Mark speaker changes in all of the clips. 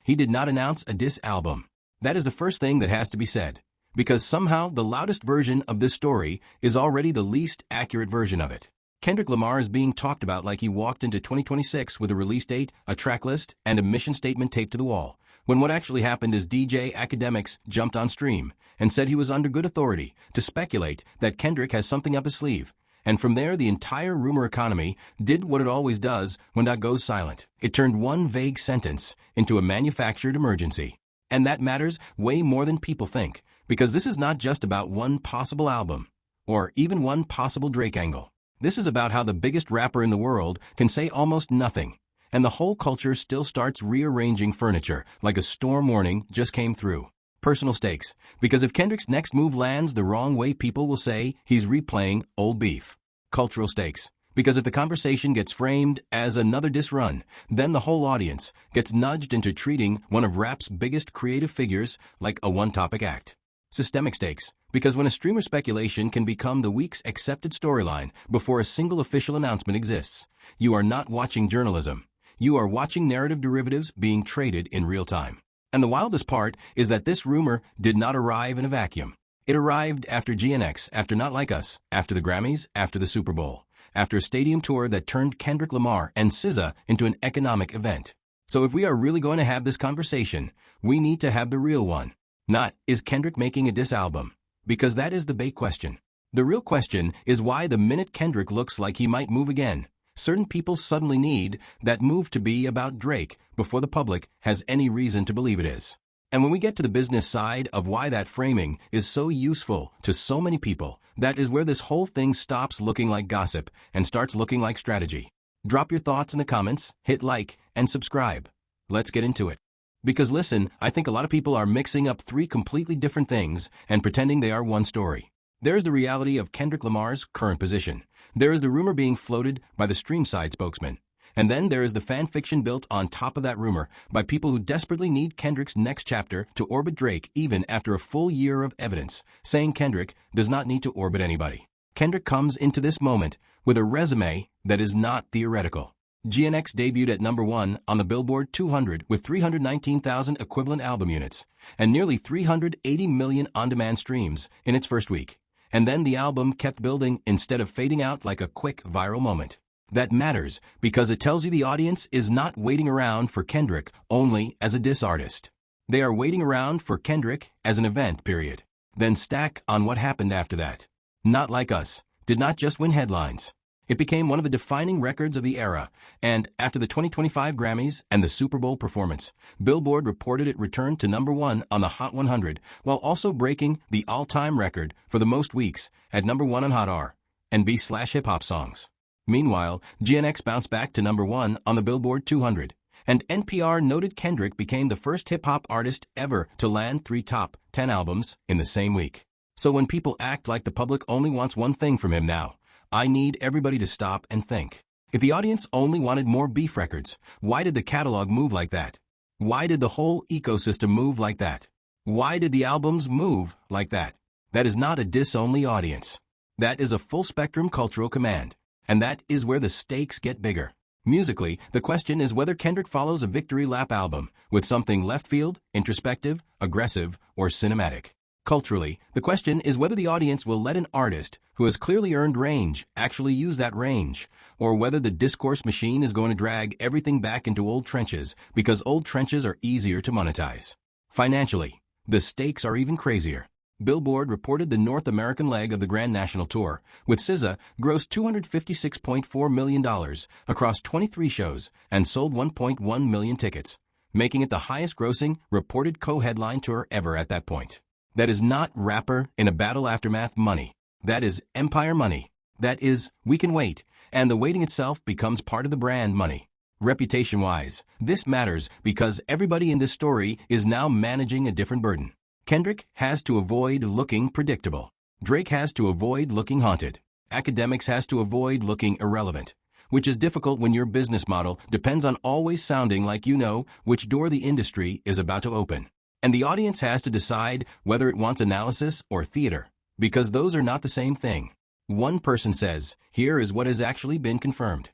Speaker 1: he did not announce a diss album. That is the first thing that has to be said. Because somehow the loudest version of this story is already the least accurate version of it. Kendrick Lamar is being talked about like he walked into 2026 with a release date, a track list, and a mission statement taped to the wall, when what actually happened is DJ Akademiks jumped on stream and said he was under good authority to speculate that Kendrick has something up his sleeve. And from there, the entire rumor economy did what it always does when that goes silent. It turned one vague sentence into a manufactured emergency. And that matters way more than people think, because this is not just about one possible album, or even one possible Drake angle. This is about how the biggest rapper in the world can say almost nothing, and the whole culture still starts rearranging furniture like a storm warning just came through. Personal stakes, because if Kendrick's next move lands the wrong way, people will say he's replaying old beef. Cultural stakes, because if the conversation gets framed as another diss run, then the whole audience gets nudged into treating one of rap's biggest creative figures like a one-topic act. Systemic stakes, because when a streamer speculation can become the week's accepted storyline before a single official announcement exists, you are not watching journalism. You are watching narrative derivatives being traded in real time. And the wildest part is that this rumor did not arrive in a vacuum. It arrived after GNX, after Not Like Us, after the Grammys, after the Super Bowl, after a stadium tour that turned Kendrick Lamar and SZA into an economic event. So if we are really going to have this conversation, we need to have the real one. Not, is Kendrick making a diss album? Because that is the bait question. The real question is why the minute Kendrick looks like he might move again, certain people suddenly need that move to be about Drake before the public has any reason to believe it is. And when we get to the business side of why that framing is so useful to so many people, that is where this whole thing stops looking like gossip and starts looking like strategy. Drop your thoughts in the comments, hit like, and subscribe. Let's get into it. Because listen, I think a lot of people are mixing up three completely different things and pretending they are one story. There is the reality of Kendrick Lamar's current position. There is the rumor being floated by the stream side spokesman. And then there is the fan fiction built on top of that rumor by people who desperately need Kendrick's next chapter to orbit Drake even after a full year of evidence, saying Kendrick does not need to orbit anybody. Kendrick comes into this moment with a resume that is not theoretical. GNX debuted at number 1 on the Billboard 200 with 319,000 equivalent album units and nearly 380 million on-demand streams in its first week. And then the album kept building instead of fading out like a quick viral moment. That matters because it tells you the audience is not waiting around for Kendrick only as a diss artist. They are waiting around for Kendrick as an event, period. Then stack on what happened after that. Not Like Us did not just win headlines. It became one of the defining records of the era, and after the 2025 Grammys and the Super Bowl performance, Billboard reported it returned to number 1 on the Hot 100, while also breaking the all-time record for the most weeks at number 1 on Hot R&B/hip-hop songs. Meanwhile, GNX bounced back to number 1 on the Billboard 200, and NPR noted Kendrick became the first hip-hop artist ever to land 3 top 10 albums in the same week. So when people act like the public only wants one thing from him now, I need everybody to stop and think. If the audience only wanted more beef records, why did the catalog move like that? Why did the whole ecosystem move like that? Why did the albums move like that? That is not a diss-only audience. That is a full-spectrum cultural command. And that is where the stakes get bigger. Musically, the question is whether Kendrick follows a victory lap album with something left field, introspective, aggressive, or cinematic. Culturally, the question is whether the audience will let an artist who has clearly earned range actually use that range, or whether the discourse machine is going to drag everything back into old trenches because old trenches are easier to monetize. Financially, the stakes are even crazier. Billboard reported the North American leg of the Grand National Tour, with SZA, grossed $256.4 million across 23 shows and sold 1.1 million tickets, making it the highest-grossing reported co-headline tour ever at that point. That is not rapper in a battle aftermath money. That is empire money. That is, we can wait, and the waiting itself becomes part of the brand money. Reputation-wise, this matters because everybody in this story is now managing a different burden. Kendrick has to avoid looking predictable. Drake has to avoid looking haunted. Akademiks has to avoid looking irrelevant, which is difficult when your business model depends on always sounding like you know which door the industry is about to open. And the audience has to decide whether it wants analysis or theater, because those are not the same thing. One person says, here is what has actually been confirmed.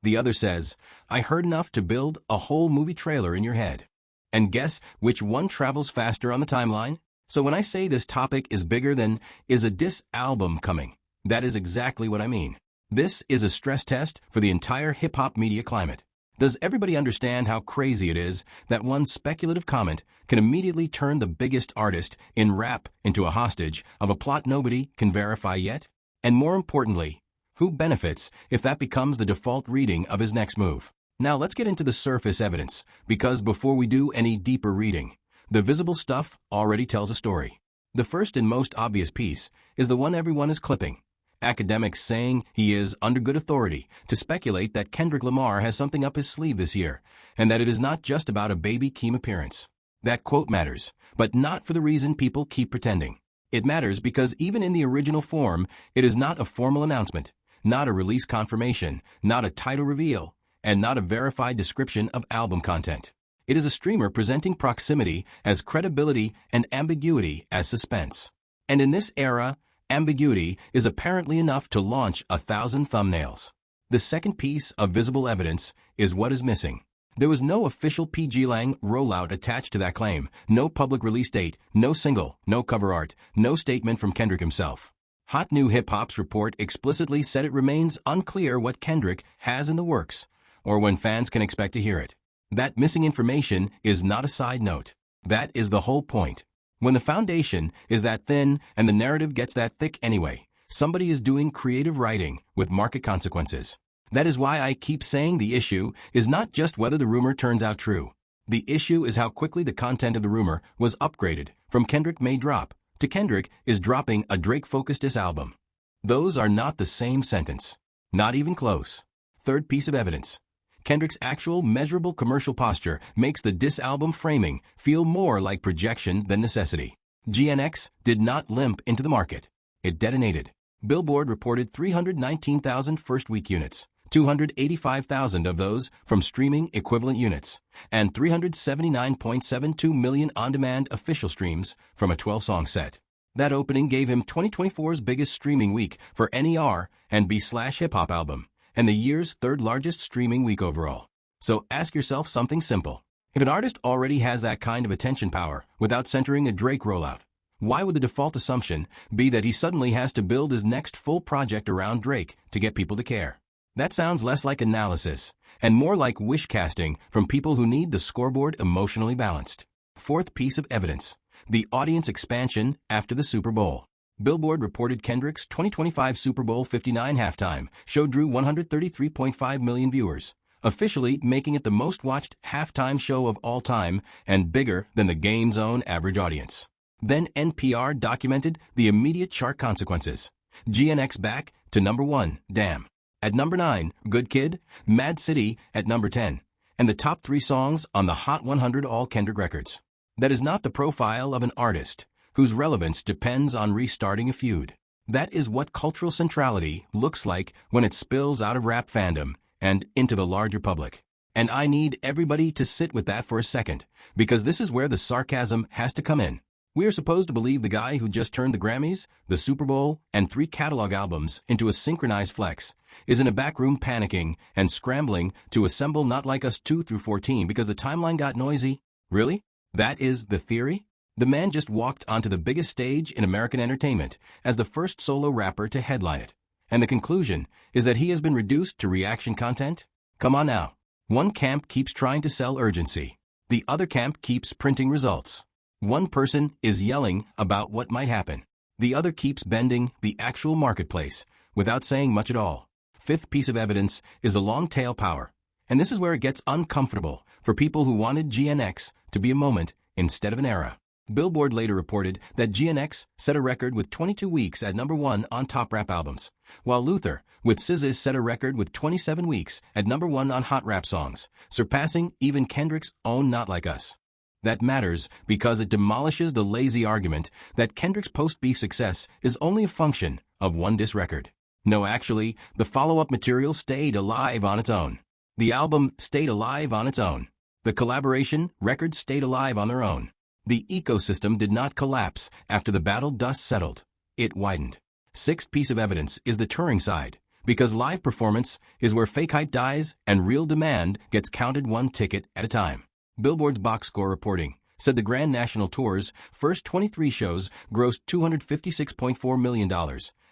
Speaker 1: The other says, I heard enough to build a whole movie trailer in your head. And guess which one travels faster on the timeline? So when I say this topic is bigger than is a diss album coming, that is exactly what I mean. This is a stress test for the entire hip-hop media climate. Does everybody understand how crazy it is that one speculative comment can immediately turn the biggest artist in rap into a hostage of a plot nobody can verify yet? And more importantly, who benefits if that becomes the default reading of his next move? Now let's get into the surface evidence, because before we do any deeper reading, the visible stuff already tells a story. The first and most obvious piece is the one everyone is clipping. Akademiks saying he is under good authority to speculate that Kendrick Lamar has something up his sleeve this year, and that it is not just about a baby Keem appearance. That quote matters, but not for the reason people keep pretending. It matters because even in the original form, it is not a formal announcement, not a release confirmation, not a title reveal, and not a verified description of album content. It is a streamer presenting proximity as credibility and ambiguity as suspense. And in this era, ambiguity is apparently enough to launch 1,000 thumbnails. The second piece of visible evidence is what is missing. There was no official PG-Lang rollout attached to that claim, no public release date, no single, no cover art, no statement from Kendrick himself. Hot New Hip Hop's report explicitly said it remains unclear what Kendrick has in the works, or when fans can expect to hear it. That missing information is not a side note. That is the whole point. When the foundation is that thin and the narrative gets that thick anyway, somebody is doing creative writing with market consequences. That is why I keep saying the issue is not just whether the rumor turns out true. The issue is how quickly the content of the rumor was upgraded from Kendrick may drop to Kendrick is dropping a Drake-focused diss album. Those are not the same sentence. Not even close. Third piece of evidence. Kendrick's actual measurable commercial posture makes the diss album framing feel more like projection than necessity. GNX did not limp into the market. It detonated. Billboard reported 319,000 first-week units, 285,000 of those from streaming equivalent units, and 379.72 million on-demand official streams from a 12-song set. That opening gave him 2024's biggest streaming week for NER and B/hip-hop album, and the year's third-largest streaming week overall. So ask yourself something simple. If an artist already has that kind of attention power without centering a Drake rollout, why would the default assumption be that he suddenly has to build his next full project around Drake to get people to care? That sounds less like analysis and more like wish casting from people who need the scoreboard emotionally balanced. Fourth piece of evidence, the audience expansion after the Super Bowl. Billboard reported Kendrick's 2025 Super Bowl 59 halftime show drew 133.5 million viewers, officially making it the most-watched halftime show of all time and bigger than the game's own average audience. Then NPR documented the immediate chart consequences. GNX back to number 1, Damn. At number 9, Good Kid, Mad City at number 10, and the top 3 songs on the Hot 100 all Kendrick records. That is not the profile of an artist whose relevance depends on restarting a feud. That is what cultural centrality looks like when it spills out of rap fandom and into the larger public. And I need everybody to sit with that for a second, because this is where the sarcasm has to come in. We are supposed to believe the guy who just turned the Grammys, the Super Bowl, and 3 catalog albums into a synchronized flex is in a back room panicking and scrambling to assemble Not Like Us 2 through 14 because the timeline got noisy. Really? That is the theory? The man just walked onto the biggest stage in American entertainment as the first solo rapper to headline it. And the conclusion is that he has been reduced to reaction content? Come on now. One camp keeps trying to sell urgency. The other camp keeps printing results. One person is yelling about what might happen. The other keeps bending the actual marketplace without saying much at all. Fifth piece of evidence is the long tail power. And this is where it gets uncomfortable for people who wanted GNX to be a moment instead of an era. Billboard later reported that GNX set a record with 22 weeks at number 1 on top rap albums, while Luther with SZA set a record with 27 weeks at number 1 on hot rap songs, surpassing even Kendrick's own Not Like Us. That matters because it demolishes the lazy argument that Kendrick's post-beef success is only a function of one diss record. No, actually, the follow-up material stayed alive on its own. The album stayed alive on its own. The collaboration records stayed alive on their own. The ecosystem did not collapse after the battle dust settled. It widened. Sixth piece of evidence is the touring side, because live performance is where fake hype dies and real demand gets counted one ticket at a time. Billboard's box score reporting said the Grand National Tour's first 23 shows grossed $256.4 million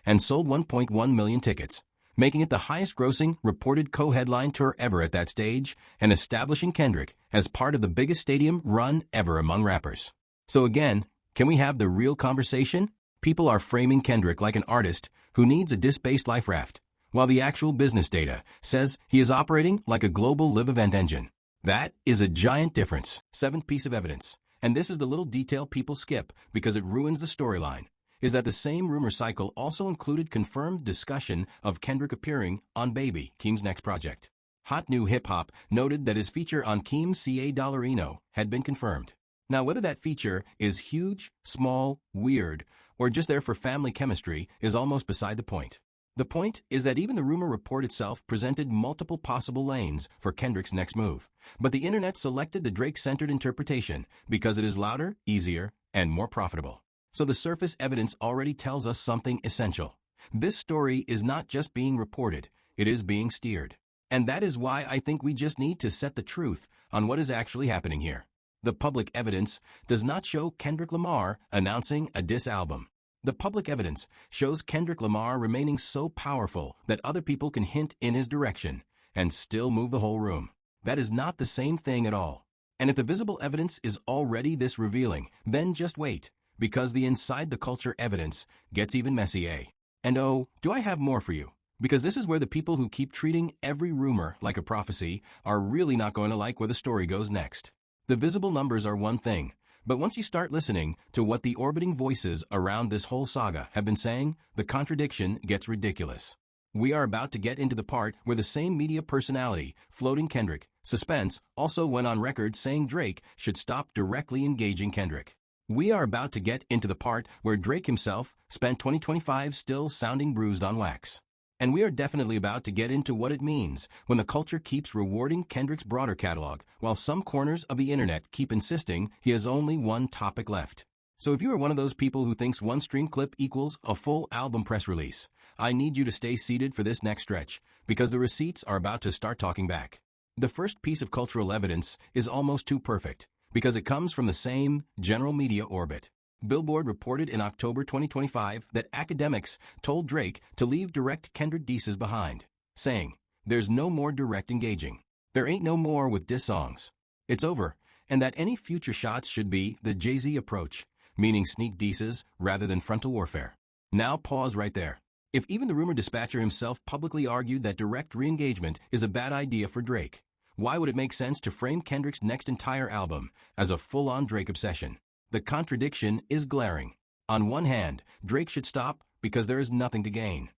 Speaker 1: and sold 1.1 million tickets, making it the highest-grossing reported co-headline tour ever at that stage and establishing Kendrick as part of the biggest stadium run ever among rappers. So again, can we have the real conversation? People are framing Kendrick like an artist who needs a disc-based life raft, while the actual business data says he is operating like a global live event engine. That is a giant difference. Seventh piece of evidence, and this is the little detail people skip because it ruins the storyline, is that the same rumor cycle also included confirmed discussion of Kendrick appearing on Baby Keem's next project. Hot New Hip Hop noted that his feature on Keem's Ca Dollarino had been confirmed. Now, whether that feature is huge, small, weird, or just there for family chemistry is almost beside the point. The point is that even the rumor report itself presented multiple possible lanes for Kendrick's next move, but the internet selected the Drake-centered interpretation because it is louder, easier, and more profitable. So the surface evidence already tells us something essential. This story is not just being reported, it is being steered. And that is why I think we just need to set the truth on what is actually happening here. The public evidence does not show Kendrick Lamar announcing a diss album. The public evidence shows Kendrick Lamar remaining so powerful that other people can hint in his direction and still move the whole room. That is not the same thing at all. And if the visible evidence is already this revealing, then just wait, because the inside the culture evidence gets even messier. And oh, do I have more for you? Because this is where the people who keep treating every rumor like a prophecy are really not going to like where the story goes next. The visible numbers are one thing, but once you start listening to what the orbiting voices around this whole saga have been saying, the contradiction gets ridiculous. We are about to get into the part where the same media personality floating Kendrick suspense also went on record saying Drake should stop directly engaging Kendrick. We are about to get into the part where Drake himself spent 2025 still sounding bruised on wax. And we are definitely about to get into what it means when the culture keeps rewarding Kendrick's broader catalog, while some corners of the internet keep insisting he has only one topic left. So if you are one of those people who thinks one stream clip equals a full album press release, I need you to stay seated for this next stretch, because the receipts are about to start talking back. The first piece of cultural evidence is almost too perfect, because it comes from the same general media orbit. Billboard reported in October 2025 that Akademiks told Drake to leave direct Kendrick disses behind, saying, "There's no more direct engaging. There ain't no more with diss songs. It's over," and that any future shots should be the Jay-Z approach, meaning sneak disses rather than frontal warfare. Now pause right there. If even the rumor dispatcher himself publicly argued that direct re-engagement is a bad idea for Drake, why would it make sense to frame Kendrick's next entire album as a full-on Drake obsession? The contradiction is glaring. On one hand, Drake should stop because there is nothing to gain.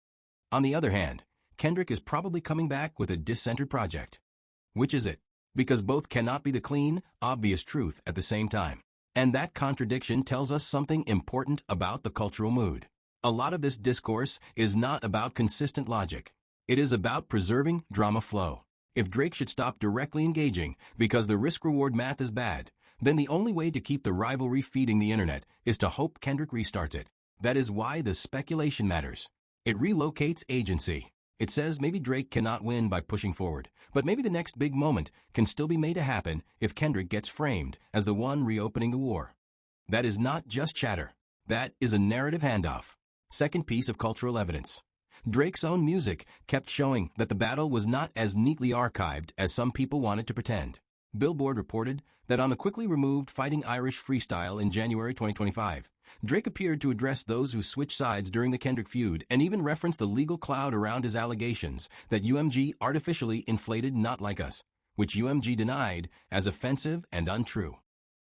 Speaker 1: On the other hand, Kendrick is probably coming back with a diss-centered project. Which is it? Because both cannot be the clean, obvious truth at the same time. And that contradiction tells us something important about the cultural mood. A lot of this discourse is not about consistent logic. It is about preserving drama flow. If Drake should stop directly engaging because the risk-reward math is bad, then the only way to keep the rivalry feeding the internet is to hope Kendrick restarts it. That is why the speculation matters. It relocates agency. It says maybe Drake cannot win by pushing forward, but maybe the next big moment can still be made to happen if Kendrick gets framed as the one reopening the war. That is not just chatter. That is a narrative handoff. Second piece of cultural evidence. Drake's own music kept showing that the battle was not as neatly archived as some people wanted to pretend. Billboard reported that on the quickly removed Fighting Irish freestyle in January 2025, Drake appeared to address those who switched sides during the Kendrick feud and even referenced the legal cloud around his allegations that UMG artificially inflated Not Like Us, which UMG denied as offensive and untrue.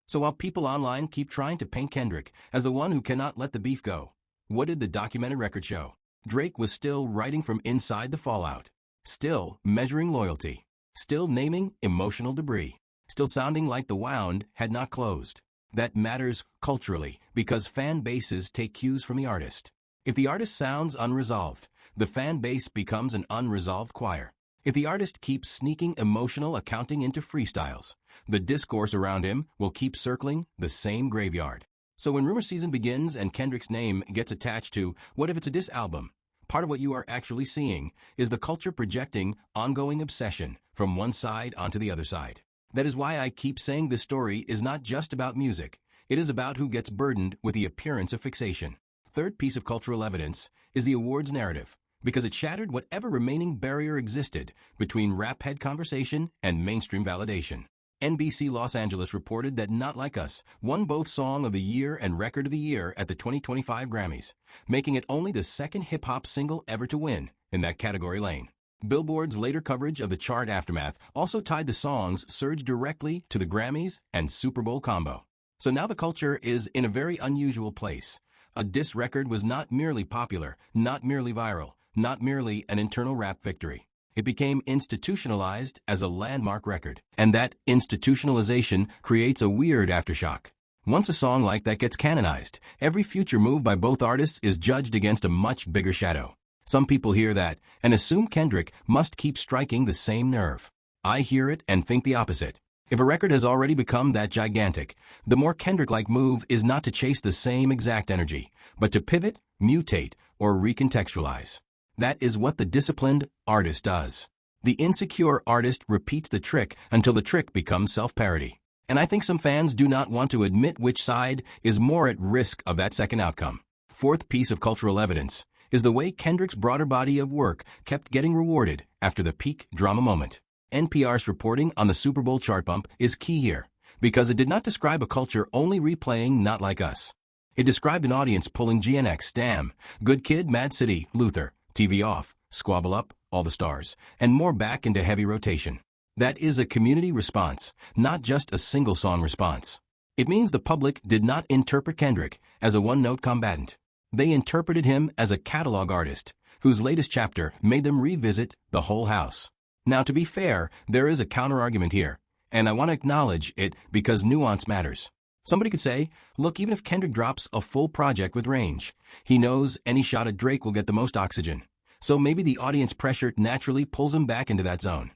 Speaker 1: So while people online keep trying to paint Kendrick as the one who cannot let the beef go, what did the documented record show? Drake was still writing from inside the fallout, still measuring loyalty, still naming emotional debris, still sounding like the wound had not closed. That matters culturally because fan bases take cues from the artist. If the artist sounds unresolved, the fan base becomes an unresolved choir. If the artist keeps sneaking emotional accounting into freestyles, the discourse around him will keep circling the same graveyard. So when rumor season begins and Kendrick's name gets attached to what if it's a diss album, part of what you are actually seeing is the culture projecting ongoing obsession from one side onto the other side. That is why I keep saying this story is not just about music. It is about who gets burdened with the appearance of fixation. Third piece of cultural evidence is the awards narrative, because it shattered whatever remaining barrier existed between rap head conversation and mainstream validation. NBC Los Angeles reported that Not Like Us won both Song of the Year and Record of the Year at the 2025 Grammys, making it only the second hip-hop single ever to win in that category lane. Billboard's later coverage of the chart aftermath also tied the song's surge directly to the Grammys and Super Bowl combo. So now the culture is in a very unusual place. A diss record was not merely popular, not merely viral, not merely an internal rap victory. It became institutionalized as a landmark record. And that institutionalization creates a weird aftershock. Once a song like that gets canonized, every future move by both artists is judged against a much bigger shadow. Some people hear that and assume Kendrick must keep striking the same nerve. I hear it and think the opposite. If a record has already become that gigantic, the more Kendrick-like move is not to chase the same exact energy, but to pivot, mutate, or recontextualize. That is what the disciplined artist does. The insecure artist repeats the trick until the trick becomes self-parody. And I think some fans do not want to admit which side is more at risk of that second outcome. Fourth piece of cultural evidence is the way Kendrick's broader body of work kept getting rewarded after the peak drama moment. NPR's reporting on the Super Bowl chart bump is key here, because it did not describe a culture only replaying Not Like Us. It described an audience pulling GNX, Damn, Good Kid, Mad City, Luther, TV Off, Squabble Up, All the Stars, and more back into heavy rotation. That is a community response, not just a single song response. It means the public did not interpret Kendrick as a one-note combatant. They interpreted him as a catalog artist, whose latest chapter made them revisit the whole house. Now, to be fair, there is a counter-argument here, and I want to acknowledge it because nuance matters. Somebody could say, look, even if Kendrick drops a full project with range, he knows any shot at Drake will get the most oxygen. So maybe the audience pressure naturally pulls him back into that zone.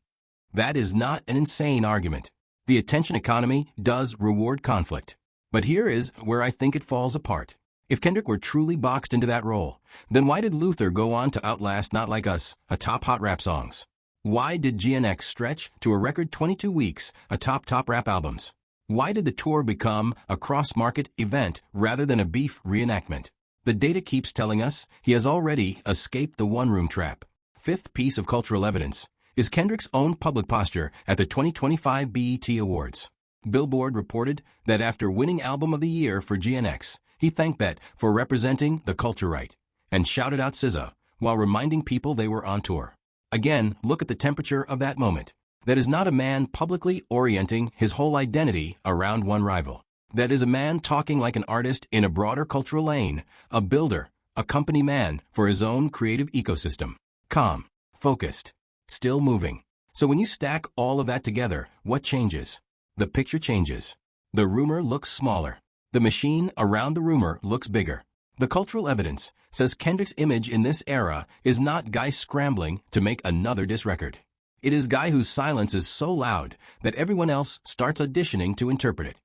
Speaker 1: That is not an insane argument. The attention economy does reward conflict. But here is where I think it falls apart. If Kendrick were truly boxed into that role, then why did Luther go on to outlast Not Like Us, atop hot rap songs? Why did GNX stretch to a record 22 weeks atop top rap albums? Why did the tour become a cross-market event rather than a beef reenactment? The data keeps telling us he has already escaped the one-room trap. Fifth piece of cultural evidence is Kendrick's own public posture at the 2025 BET Awards. Billboard reported that after winning Album of the Year for GNX, he thanked Bet for representing the culture right and shouted out SZA while reminding people they were on tour. Again, look at the temperature of that moment. That is not a man publicly orienting his whole identity around one rival. That is a man talking like an artist in a broader cultural lane, a builder, a company man for his own creative ecosystem. Calm, focused, still moving. So when you stack all of that together, what changes? The picture changes. The rumor looks smaller. The machine around the rumor looks bigger. The cultural evidence says Kendrick's image in this era is not guy scrambling to make another diss record. It is guy whose silence is so loud that everyone else starts auditioning to interpret it.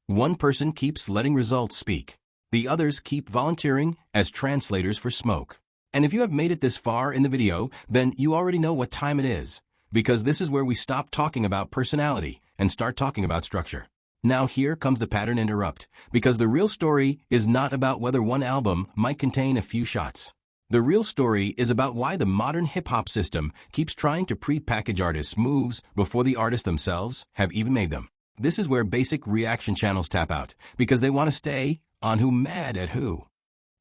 Speaker 1: One person keeps letting results speak. The others keep volunteering as translators for smoke. And if you have made it this far in the video, then you already know what time it is, because this is where we stop talking about personality and start talking about structure. Now here comes the pattern interrupt, because the real story is not about whether one album might contain a few shots. The real story is about why the modern hip-hop system keeps trying to pre-package artists' moves before the artists themselves have even made them. This is where basic reaction channels tap out, because they want to stay on who mad at who.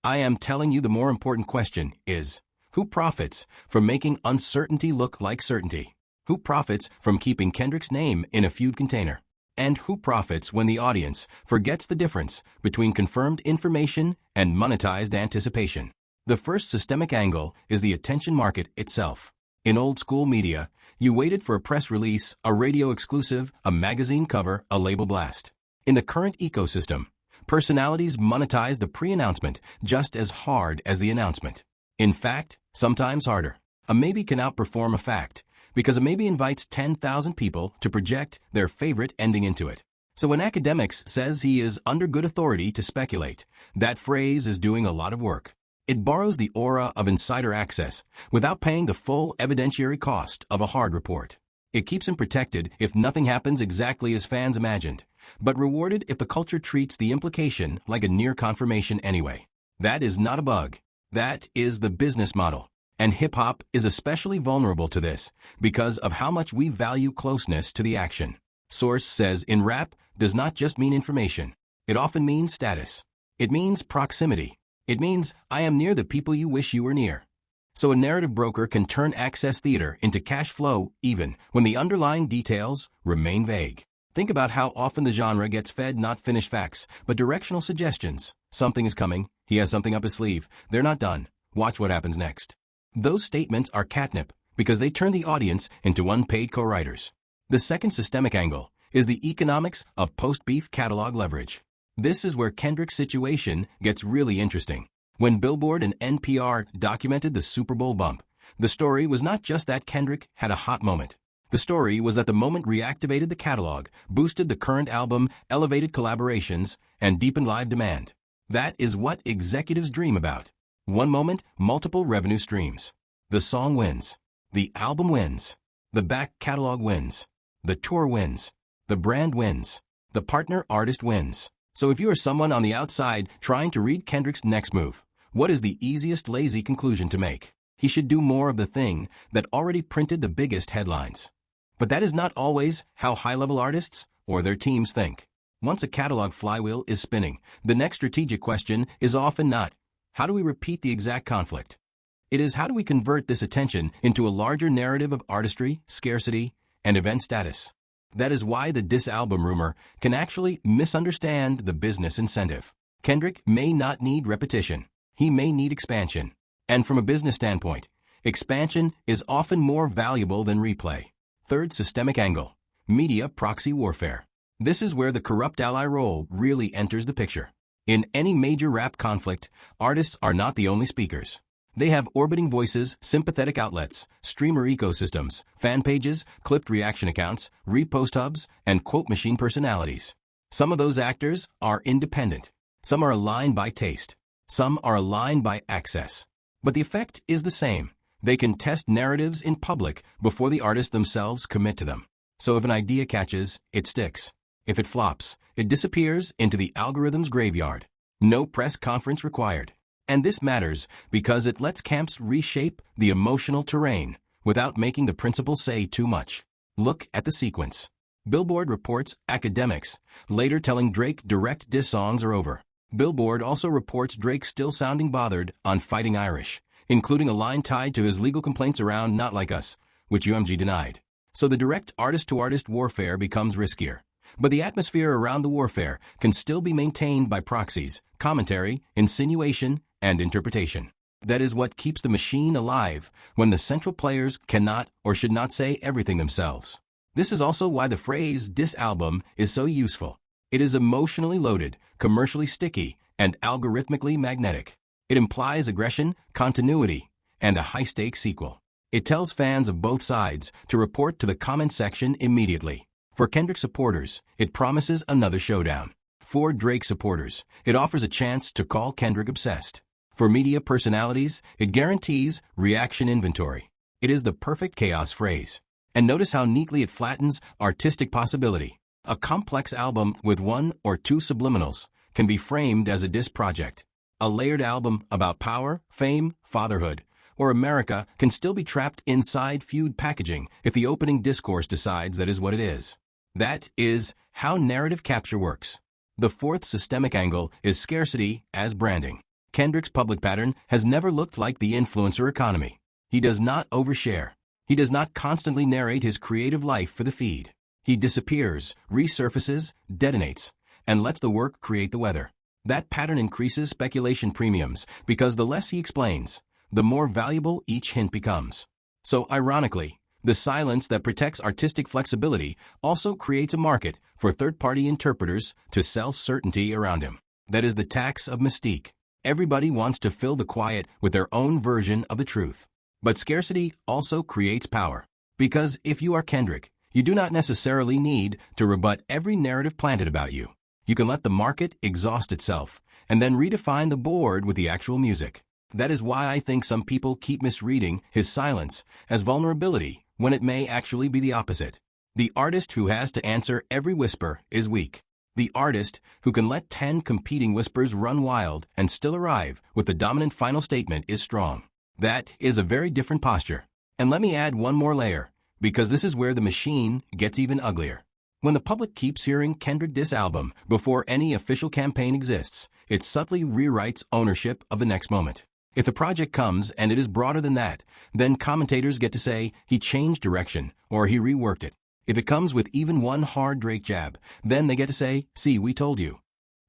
Speaker 1: I am telling you the more important question is, who profits from making uncertainty look like certainty? Who profits from keeping Kendrick's name in a feud container? And who profits when the audience forgets the difference between confirmed information and monetized anticipation? The first systemic angle is the attention market itself. In old-school media, you waited for a press release, a radio exclusive, a magazine cover, a label blast. In the current ecosystem, personalities monetize the pre-announcement just as hard as the announcement. In fact, sometimes harder. A maybe can outperform a fact, because a maybe invites 10,000 people to project their favorite ending into it. So when Akademiks says he is under good authority to speculate, that phrase is doing a lot of work. It borrows the aura of insider access without paying the full evidentiary cost of a hard report. It keeps him protected if nothing happens exactly as fans imagined, but rewarded if the culture treats the implication like a near confirmation anyway. That is not a bug. That is the business model. And hip-hop is especially vulnerable to this because of how much we value closeness to the action. Source says in rap does not just mean information. It often means status. It means proximity. It means I am near the people you wish you were near. So a narrative broker can turn access theater into cash flow even when the underlying details remain vague. Think about how often the genre gets fed not finished facts, but directional suggestions. Something is coming, he has something up his sleeve, they're not done, watch what happens next. Those statements are catnip because they turn the audience into unpaid co-writers. The second systemic angle is the economics of post-beef catalog leverage. This is where Kendrick's situation gets really interesting. When Billboard and NPR documented the Super Bowl bump, the story was not just that Kendrick had a hot moment. The story was that the moment reactivated the catalog, boosted the current album, elevated collaborations, and deepened live demand. That is what executives dream about. One moment, multiple revenue streams. The song wins. The album wins. The back catalog wins. The tour wins. The brand wins. The partner artist wins. So if you are someone on the outside trying to read Kendrick's next move, what is the easiest lazy conclusion to make? He should do more of the thing that already printed the biggest headlines. But that is not always how high-level artists or their teams think. Once a catalog flywheel is spinning, the next strategic question is often not, how do we repeat the exact conflict? It is how do we convert this attention into a larger narrative of artistry, scarcity, and event status? That is why the diss album rumor can actually misunderstand the business incentive. Kendrick may not need repetition. He may need expansion. And from a business standpoint, expansion is often more valuable than replay. Third systemic angle, media proxy warfare. This is where the corrupt ally role really enters the picture. In any major rap conflict, artists are not the only speakers. They have orbiting voices, sympathetic outlets, streamer ecosystems, fan pages, clipped reaction accounts, repost hubs, and quote machine personalities. Some of those actors are independent. Some are aligned by taste. Some are aligned by access. But the effect is the same. They can test narratives in public before the artists themselves commit to them. So if an idea catches, it sticks. If it flops, it disappears into the algorithm's graveyard. No press conference required. And this matters because it lets camps reshape the emotional terrain without making the principal say too much. Look at the sequence. Billboard reports Akademiks, later telling Drake direct diss songs are over. Billboard also reports Drake still sounding bothered on Fighting Irish, including a line tied to his legal complaints around Not Like Us, which UMG denied. So the direct artist-to-artist warfare becomes riskier. But the atmosphere around the warfare can still be maintained by proxies, commentary, insinuation, and interpretation. That is what keeps the machine alive when the central players cannot or should not say everything themselves. This is also why the phrase diss album is so useful. It is emotionally loaded, commercially sticky, and algorithmically magnetic. It implies aggression, continuity, and a high-stakes sequel. It tells fans of both sides to report to the comment section immediately. For Kendrick supporters, it promises another showdown. For Drake supporters, it offers a chance to call Kendrick obsessed. For media personalities, it guarantees reaction inventory. It is the perfect chaos phrase. And notice how neatly it flattens artistic possibility. A complex album with one or two subliminals can be framed as a diss project. A layered album about power, fame, fatherhood, or America can still be trapped inside feud packaging if the opening discourse decides that is what it is. That is how narrative capture works. The fourth systemic angle is scarcity as branding. Kendrick's public pattern has never looked like the influencer economy. He does not overshare. He does not constantly narrate his creative life for the feed. He disappears, resurfaces, detonates, and lets the work create the weather. That pattern increases speculation premiums because the less he explains, the more valuable each hint becomes. So ironically, the silence that protects artistic flexibility also creates a market for third-party interpreters to sell certainty around him. That is the tax of mystique. Everybody wants to fill the quiet with their own version of the truth. But scarcity also creates power. Because if you are Kendrick, you do not necessarily need to rebut every narrative planted about you. You can let the market exhaust itself and then redefine the board with the actual music. That is why I think some people keep misreading his silence as vulnerability when it may actually be the opposite. The artist who has to answer every whisper is weak. The artist who can let 10 competing whispers run wild and still arrive with the dominant final statement is strong. That is a very different posture. And let me add one more layer, because this is where the machine gets even uglier. When the public keeps hearing Kendrick diss album before any official campaign exists, it subtly rewrites ownership of the next moment. If the project comes and it is broader than that, then commentators get to say he changed direction or he reworked it. If it comes with even one hard Drake jab, then they get to say, see, we told you.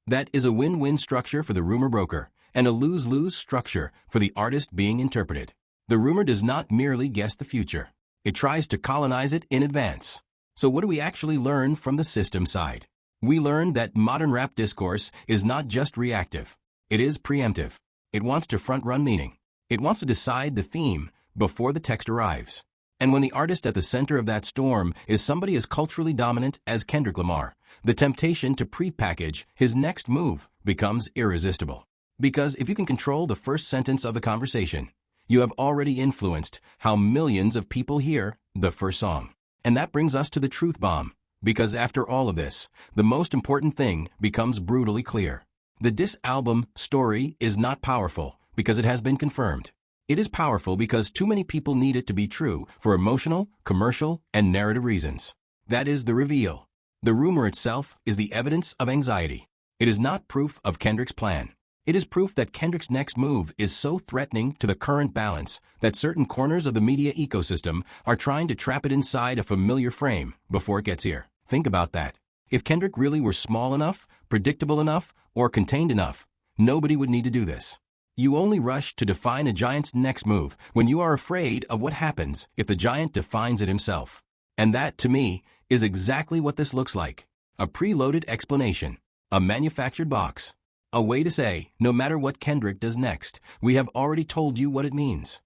Speaker 1: That is a win-win structure for the rumor broker and a lose-lose structure for the artist being interpreted. The rumor does not merely guess the future. It tries to colonize it in advance. So what do we actually learn from the system side? We learn that modern rap discourse is not just reactive. It is preemptive. It wants to front-run meaning. It wants to decide the theme before the text arrives. And when the artist at the center of that storm is somebody as culturally dominant as Kendrick Lamar, the temptation to pre-package his next move becomes irresistible. Because if you can control the first sentence of the conversation, you have already influenced how millions of people hear the first song. And that brings us to the truth bomb, because after all of this, the most important thing becomes brutally clear. The diss album story is not powerful because it has been confirmed. It is powerful because too many people need it to be true for emotional, commercial, and narrative reasons. That is the reveal. The rumor itself is the evidence of anxiety. It is not proof of Kendrick's plan. It is proof that Kendrick's next move is so threatening to the current balance that certain corners of the media ecosystem are trying to trap it inside a familiar frame before it gets here. Think about that. If Kendrick really were small enough, predictable enough, or contained enough, nobody would need to do this. You only rush to define a giant's next move when you are afraid of what happens if the giant defines it himself. And that, to me, is exactly what this looks like. A preloaded explanation. A manufactured box. A way to say, no matter what Kendrick does next, we have already told you what it means.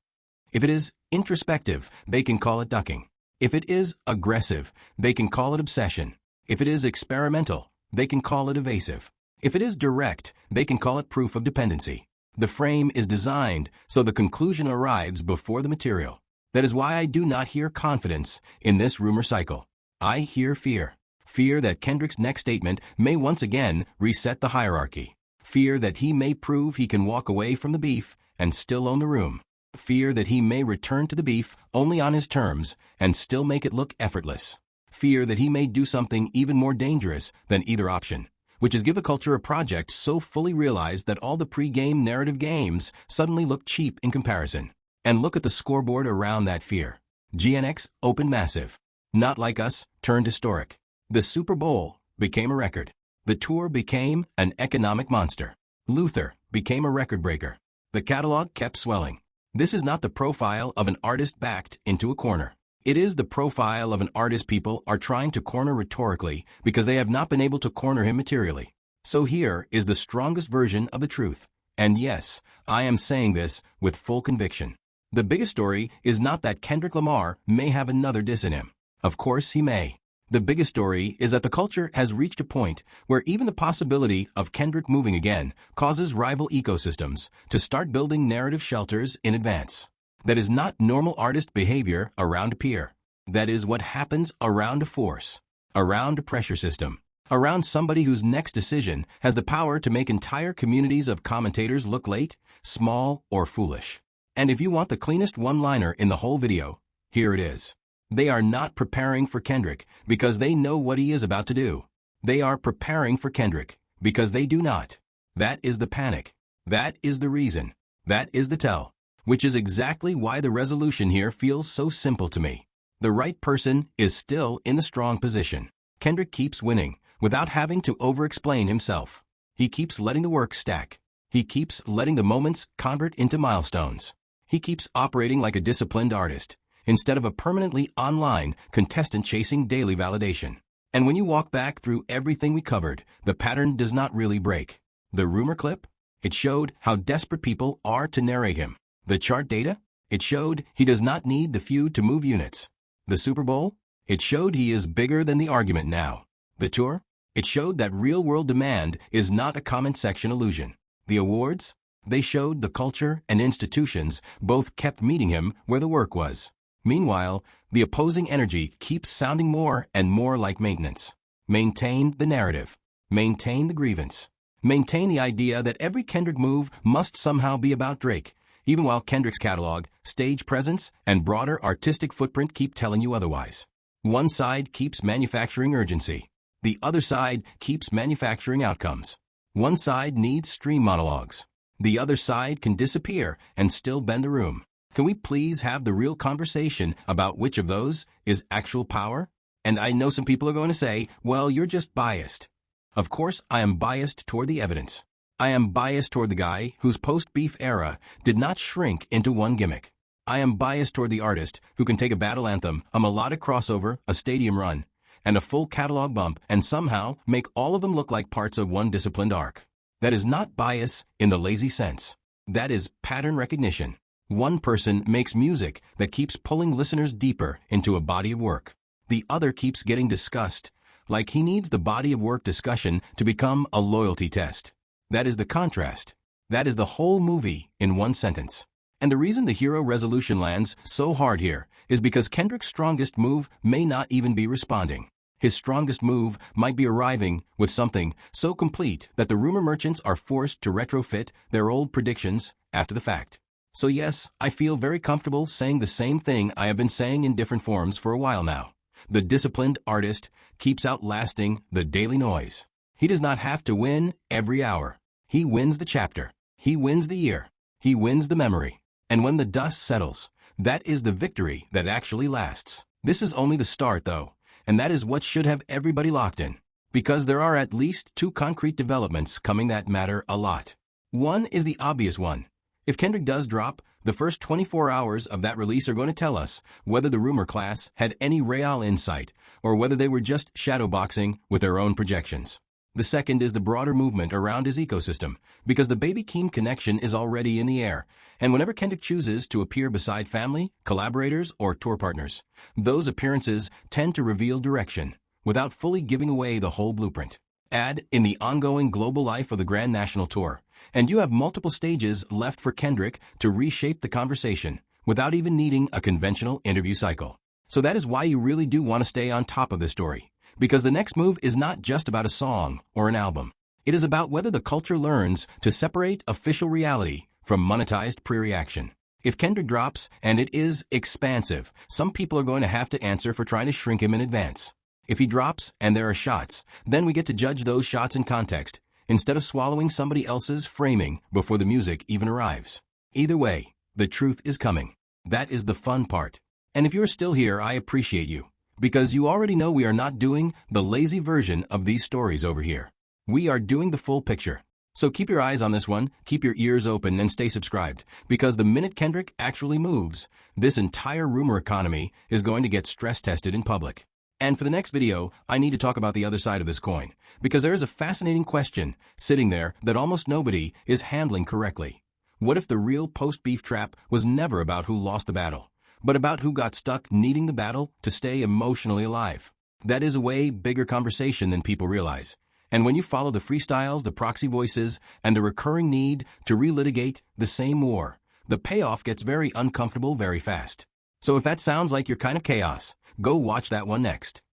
Speaker 1: If it is introspective, they can call it ducking. If it is aggressive, they can call it obsession. If it is experimental, they can call it evasive. If it is direct, they can call it proof of dependency. The frame is designed so the conclusion arrives before the material. That is why I do not hear confidence in this rumor cycle. I hear fear. Fear that Kendrick's next statement may once again reset the hierarchy. Fear that he may prove he can walk away from the beef and still own the room. Fear that he may return to the beef only on his terms and still make it look effortless. Fear that he may do something even more dangerous than either option, which is give a culture a project so fully realized that all the pre-game narrative games suddenly look cheap in comparison. And look at the scoreboard around that fear. GNX opened massive. Not Like Us turned historic. The Super Bowl became a record. The tour became an economic monster. Luther became a record breaker. The catalog kept swelling. This is not the profile of an artist backed into a corner. It is the profile of an artist people are trying to corner rhetorically because they have not been able to corner him materially. So here is the strongest version of the truth. And yes, I am saying this with full conviction. The biggest story is not that Kendrick Lamar may have another diss in him. Of course he may. The biggest story is that the culture has reached a point where even the possibility of Kendrick moving again causes rival ecosystems to start building narrative shelters in advance. That is not normal artist behavior around a peer. That is what happens around a force, around a pressure system, around somebody whose next decision has the power to make entire communities of commentators look late, small, or foolish. And if you want the cleanest one-liner in the whole video, here it is. They are not preparing for Kendrick because they know what he is about to do. They are preparing for Kendrick because they do not. That is the panic. That is the reason. That is the tell. Which is exactly why the resolution here feels so simple to me. The right person is still in the strong position. Kendrick keeps winning without having to over-explain himself. He keeps letting the work stack. He keeps letting the moments convert into milestones. He keeps operating like a disciplined artist, instead of a permanently online contestant chasing daily validation. And when you walk back through everything we covered, the pattern does not really break. The rumor clip? It showed how desperate people are to narrate him. The chart data? It showed he does not need the feud to move units. The Super Bowl? It showed he is bigger than the argument now. The tour? It showed that real-world demand is not a comment section illusion. The awards? They showed the culture and institutions both kept meeting him where the work was. Meanwhile, the opposing energy keeps sounding more and more like maintenance. Maintain the narrative. Maintain the grievance. Maintain the idea that every Kendrick move must somehow be about Drake, even while Kendrick's catalog, stage presence, and broader artistic footprint keep telling you otherwise. One side keeps manufacturing urgency. The other side keeps manufacturing outcomes. One side needs stream monologues. The other side can disappear and still bend the room. Can we please have the real conversation about which of those is actual power? And I know some people are going to say, well, you're just biased. Of course, I am biased toward the evidence. I am biased toward the guy whose post-beef era did not shrink into one gimmick. I am biased toward the artist who can take a battle anthem, a melodic crossover, a stadium run, and a full catalog bump and somehow make all of them look like parts of one disciplined arc. That is not bias in the lazy sense. That is pattern recognition. One person makes music that keeps pulling listeners deeper into a body of work. The other keeps getting discussed, like he needs the body of work discussion to become a loyalty test. That is the contrast. That is the whole movie in one sentence. And the reason the hero resolution lands so hard here is because Kendrick's strongest move may not even be responding. His strongest move might be arriving with something so complete that the rumor merchants are forced to retrofit their old predictions after the fact. So yes, I feel very comfortable saying the same thing I have been saying in different forms for a while now. The disciplined artist keeps outlasting the daily noise. He does not have to win every hour. He wins the chapter. He wins the year. He wins the memory. And when the dust settles, that is the victory that actually lasts. This is only the start, though, and that is what should have everybody locked in. Because there are at least two concrete developments coming that matter a lot. One is the obvious one. If Kendrick does drop, the first 24 hours of that release are going to tell us whether the rumor class had any real insight or whether they were just shadowboxing with their own projections. The second is the broader movement around his ecosystem, because the Baby Keem connection is already in the air, and whenever Kendrick chooses to appear beside family, collaborators, or tour partners, those appearances tend to reveal direction, without fully giving away the whole blueprint. Add in the ongoing global life of the Grand National Tour, and you have multiple stages left for Kendrick to reshape the conversation, without even needing a conventional interview cycle. So that is why you really do want to stay on top of this story. Because the next move is not just about a song or an album. It is about whether the culture learns to separate official reality from monetized pre-reaction. If Kendrick drops, and it is expansive, some people are going to have to answer for trying to shrink him in advance. If he drops, and there are shots, then we get to judge those shots in context, instead of swallowing somebody else's framing before the music even arrives. Either way, the truth is coming. That is the fun part. And if you're still here, I appreciate you. Because you already know we are not doing the lazy version of these stories over here. We are doing the full picture. So keep your eyes on this one, keep your ears open, and stay subscribed. Because the minute Kendrick actually moves, this entire rumor economy is going to get stress tested in public. And for the next video, I need to talk about the other side of this coin. Because there is a fascinating question sitting there that almost nobody is handling correctly. What if the real post-beef trap was never about who lost the battle, but about who got stuck needing the battle to stay emotionally alive? That is a way bigger conversation than people realize. And when you follow the freestyles, the proxy voices, and the recurring need to relitigate the same war, the payoff gets very uncomfortable very fast. So if that sounds like your kind of chaos, go watch that one next.